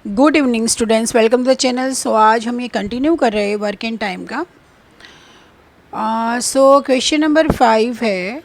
Good evening students, welcome to the channel. So आज हम ये कंटिन्यू कर रहे हैं वर्क एंड टाइम का। सो क्वेश्चन नंबर 5 है,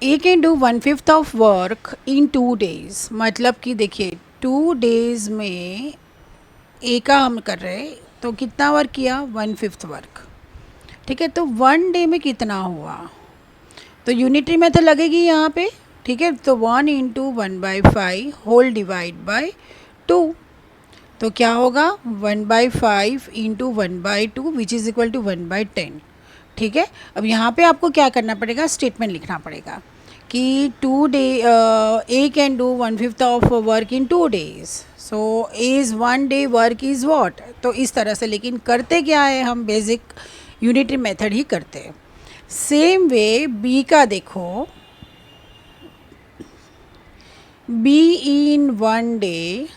A can do 1/5 of work in 2 days. मतलब कि देखिए 2 डेज़ में ए का हम कर रहे हैं तो कितना वर्क किया, 1/5 वर्क। ठीक है, तो 1 डे में कितना हुआ, तो यूनिटरी मेथड लगेगी यहाँ पे। ठीक है, तो 1 इंटू 1/5 होल डिवाइड बाय 2। तो क्या होगा 1/5 into 1/2 which is equal to 1/10। ठीक है, अब यहाँ पे आपको क्या करना पड़ेगा, स्टेटमेंट लिखना पड़ेगा कि 2 day A can do 1/5 of work in 2 days. So is 1 day work is what, तो इस तरह से। लेकिन करते क्या है, हम बेसिक यूनिटरी मेथड ही करते हैं। सेम वे बी का देखो, B in 1 day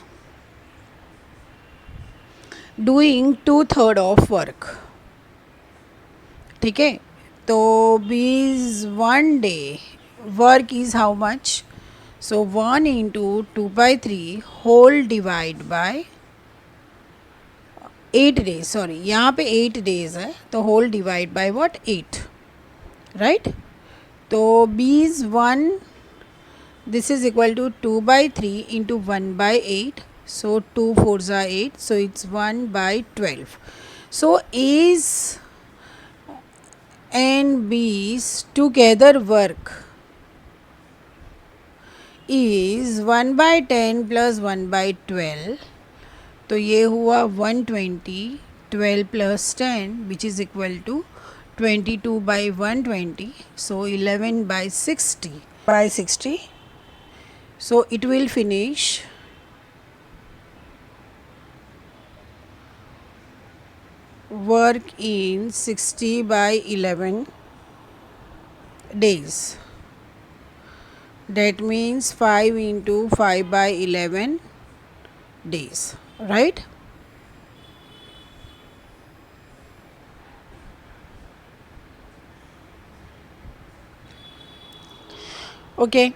doing 2/3 of work. ठीक है, तो B's 1 day work is how much, so 1 into 2/3 whole divide by 8 days. Sorry, यहाँ पे 8 डेज है तो whole divide by what, 8, right. तो B's 1 this is equal to 2/3 into 1/8, so 2 4s are 8, so it's 1/12. So A's and B's together work is 1/10 plus 1/12, तो ये हुआ 120, 12 plus 10 which is equal to 22/120, so 11/60. So it will finish work in 60/11 days. That means 5 into 5/11 days, right? Okay.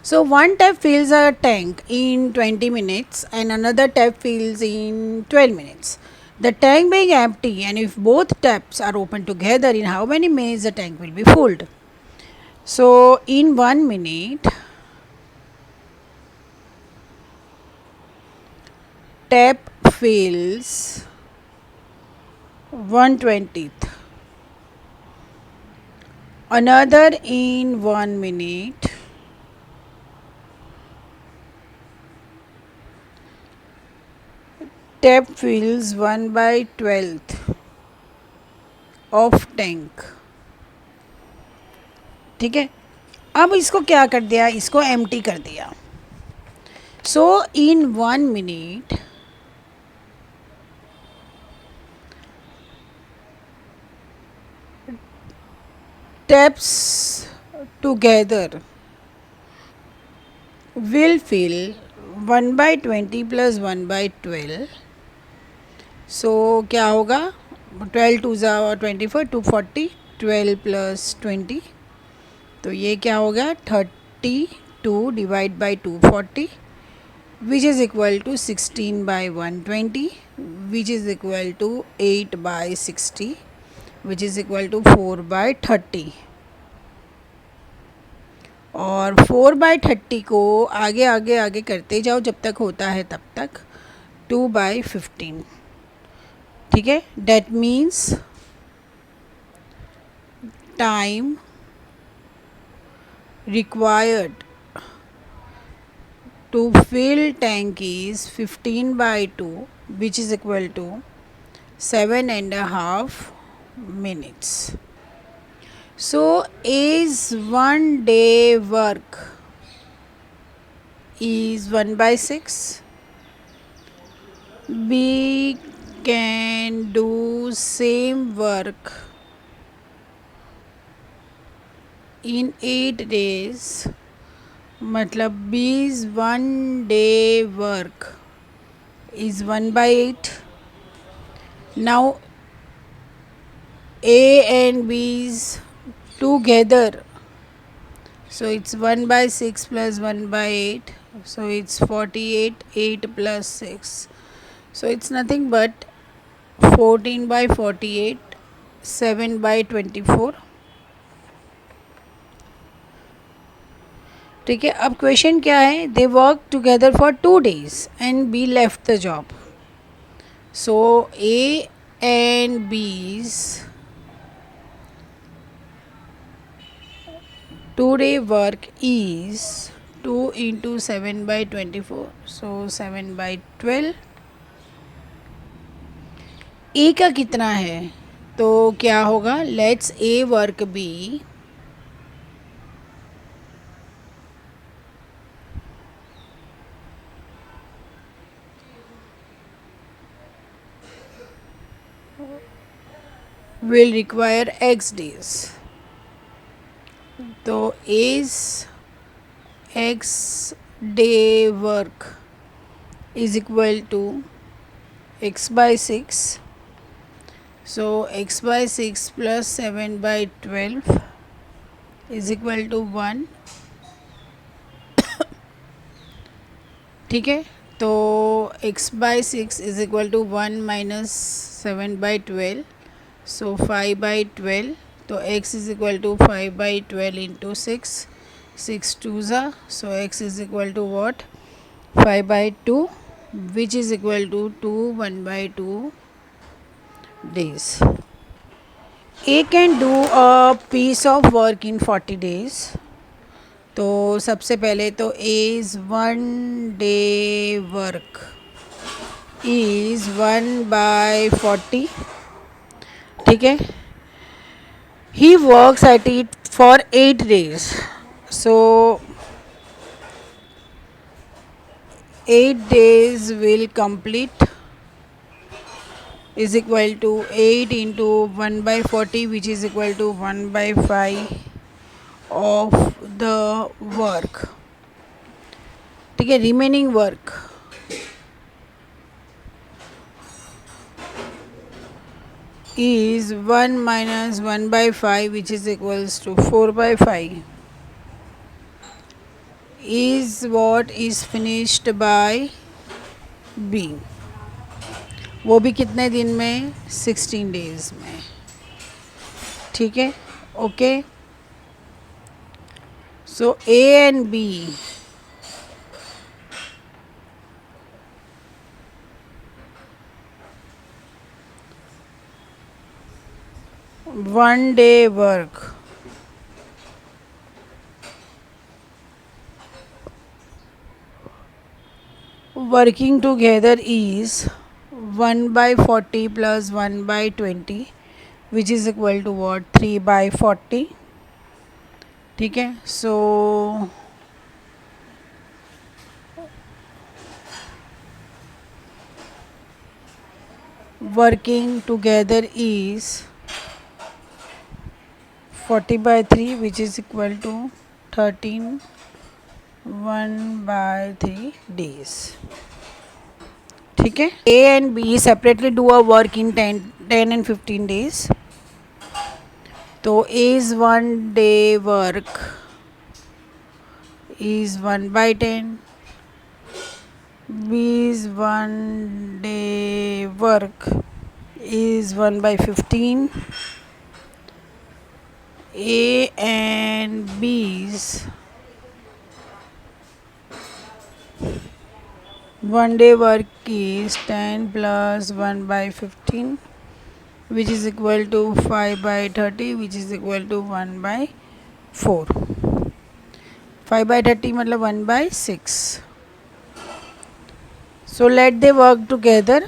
So one tap fills a tank in 20 minutes and another tap fills in 12 minutes. The tank being empty, and if both taps are open together, in how many minutes the tank will be filled? So in 1 minute, tap fills 1/20th. Another in 1 minute, tap fills 1/12th of tank. ठीक है, अब इसको क्या कर दिया, इसको empty कर दिया। सो इन 1 minute taps together will fill 1/20 plus 1/12. सो क्या होगा, 12 2 24, 240, 12 plus 20, तो ये क्या होगा 32 divide by 240 which is equal to 16/120 which is equal to 8/60 which is equal to 4/30। और 4/30 को आगे आगे आगे करते जाओ जब तक होता है तब तक 2/15। ठीक है, that means time required to fill tank is 15/2 which is equal to 7.5 minutes. So A's 1 day work is 1/6. B can do same work in 8 days, मतलब B's 1 day work is 1/8. Now A and B's together, so it's 1/6 plus 1/8 So it's 48, 8 plus 6. So it's nothing but 14 by 48, 7 by 24. ठीक है, अब question क्या है, they work together for 2 days and be left the job. So A and बीज 2 day work is 2 into 7 by 24, so 7 by 12. ए का कितना है, तो क्या होगा, let's A work B will require x days. तो as x day work is equal to x by 6. So x by 6 plus 7 by 12 is equal to 1. ठीक है, तो x by 6 is equal to 1 minus 7 by 12, so 5 by 12. तो x is equal to 5 by 12 into 6, 6 2s are, so x is equal to what, 5 by 2, which is equal to 2 1 by 2 days. A can do a piece of work in 40 days. तो सबसे पहले तो as 1 day work is 1/40. ठीक है, he works at it for 8 days. So 8 days will complete is equal to 8 into 1/40, which is equal to 1/5 of the work. ठीक है, remaining work is 1 minus 1/5, which is equals to 4/5, is what is finished by B. वो भी कितने दिन में, 16 days में. ठीक है, okay. So A and B one-day work working together is 1/40 plus 1/20, which is equal to what, 3/40. ठीक है, सो working together is 40/3, which is equal to 13 1/3 days. ठीक है, A and B separately do a work in 10 and 15 days. तो A's 1 day work is 1/10, B's 1 day work is 1/15. A and B's 1 day work is 10 plus 1/15, which is equal to 5/30, which is equal to 1/4. 5/30 मतलब 1/6. So let they work together.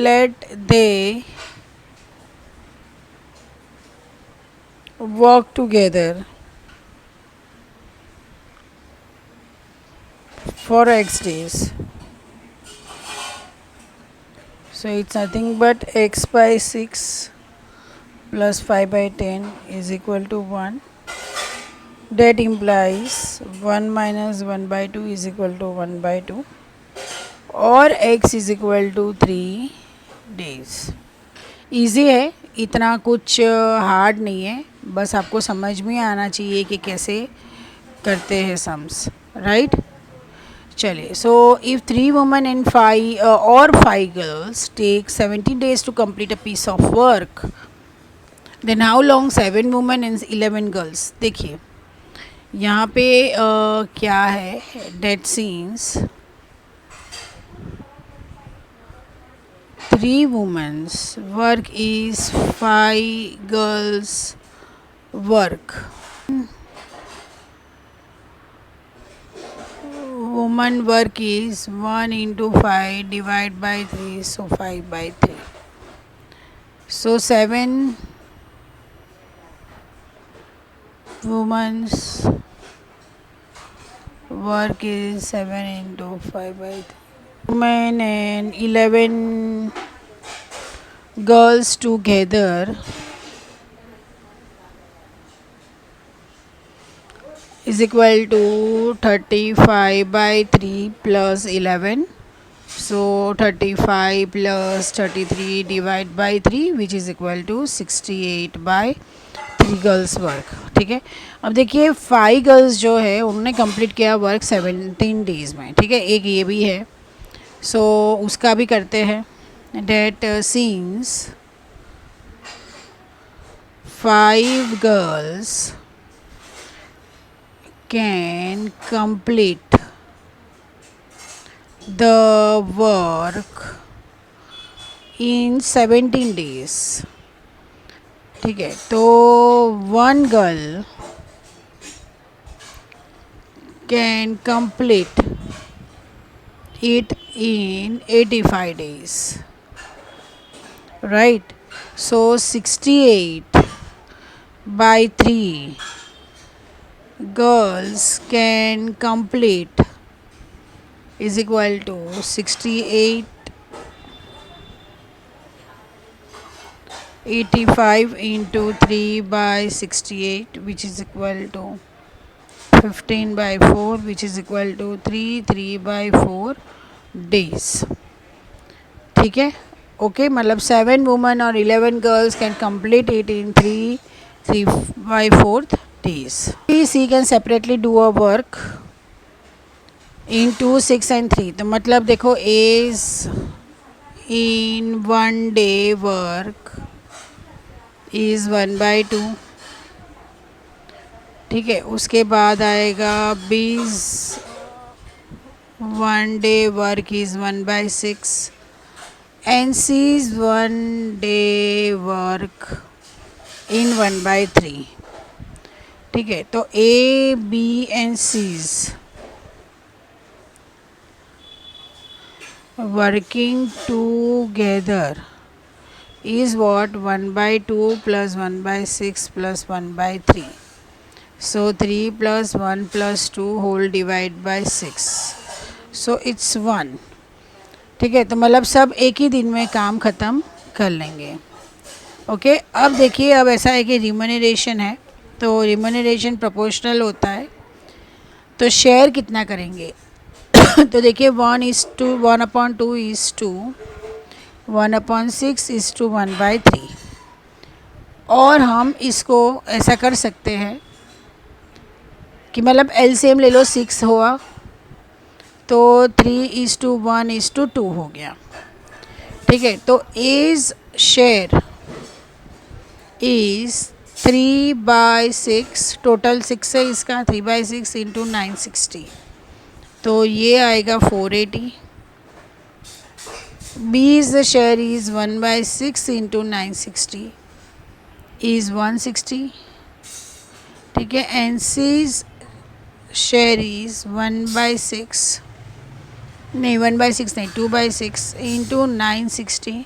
Let they work together for x days. So it's nothing but x by 6 plus 5/10 is equal to 1. That implies 1 minus 1/2 is equal to 1/2, or x is equal to 3 days. Easy है, इतना कुछ hard नहीं है, बस आपको समझ में आना चाहिए कि कैसे करते हैं सम्स, राइट। चलिए, so if 3 women and 5 girls take 17 days to complete a piece of work, then how long 7 women and 11 girls. देखिए यहाँ पे क्या है, that seems 3 women's work is 5 girls work. Woman work is 1 into 5 divided by 3, so 5 by 3. So 7 women's work is 7 into 5 by 3. Women and 11 girls together is equal to 35 by 3 plus 11. So 35 plus 33 divided by 3 which is equal to 68 by 3 girls work, ठीक है। अब देखिए 5 girls जो है उन्होंने complete किया work 17 days में, ठीक है। एक ये भी है, सो उसका भी करते हैं। That seems 5 girls can complete the work in 17 days, ठीक है। तो 1 girl can complete it in 85 days, right? So 68 by 3 girls can complete is equal to 68 85 into 3 by 68 which is equal to 15 by 4 which is equal to 3 by 4 days, ठीक है। Okay, मतलब 7 women और 11 girls can complete it in 3 by 4 days. C can separately do a work in 2, 6 and 3. तो मतलब देखो as in 1 day work is 1/2, ठीक है। उसके बाद आएगा B's 1 day work is 1/6 and C's 1 day work in 1/3, ठीक है। तो A B and C's working together is what 1/2 plus 1/6 plus 1/3. So 3 plus 1 plus 2 whole divide by 6. So it's 1, ठीक है। तो मतलब सब एक ही दिन में काम ख़त्म कर लेंगे, ओके। अब देखिए, अब ऐसा है कि रिम्यूनरेशन है, तो रिम्यूनरेशन प्रोपोर्शनल होता है, तो शेयर कितना करेंगे तो देखिए 1/2 is to 1/6 is to 1/3, और हम इसको ऐसा कर सकते हैं कि मतलब एलसीएम ले लो, 6 हुआ तो 3:1:2 हो गया, ठीक है। तो एज शेयर इज़ 3/6, टोटल 6 है इसका, 3/6 इंटू 960, तो ये आएगा 480. B's share is 1/6 into 960 is 160, ठीक है। and C's share is 1/6 नहीं 1/6 नहीं 2/6 into 960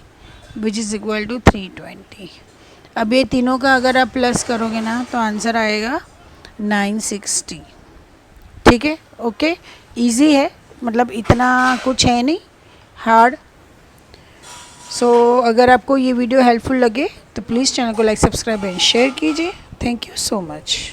which is equal to 320. अब ये तीनों का अगर आप प्लस करोगे ना तो आंसर आएगा 960, ठीक है। ओके, इजी है, मतलब इतना कुछ है नहीं हार्ड। सो अगर आपको ये वीडियो हेल्पफुल लगे तो प्लीज़ चैनल को लाइक, सब्सक्राइब एंड शेयर कीजिए। Thank you so much.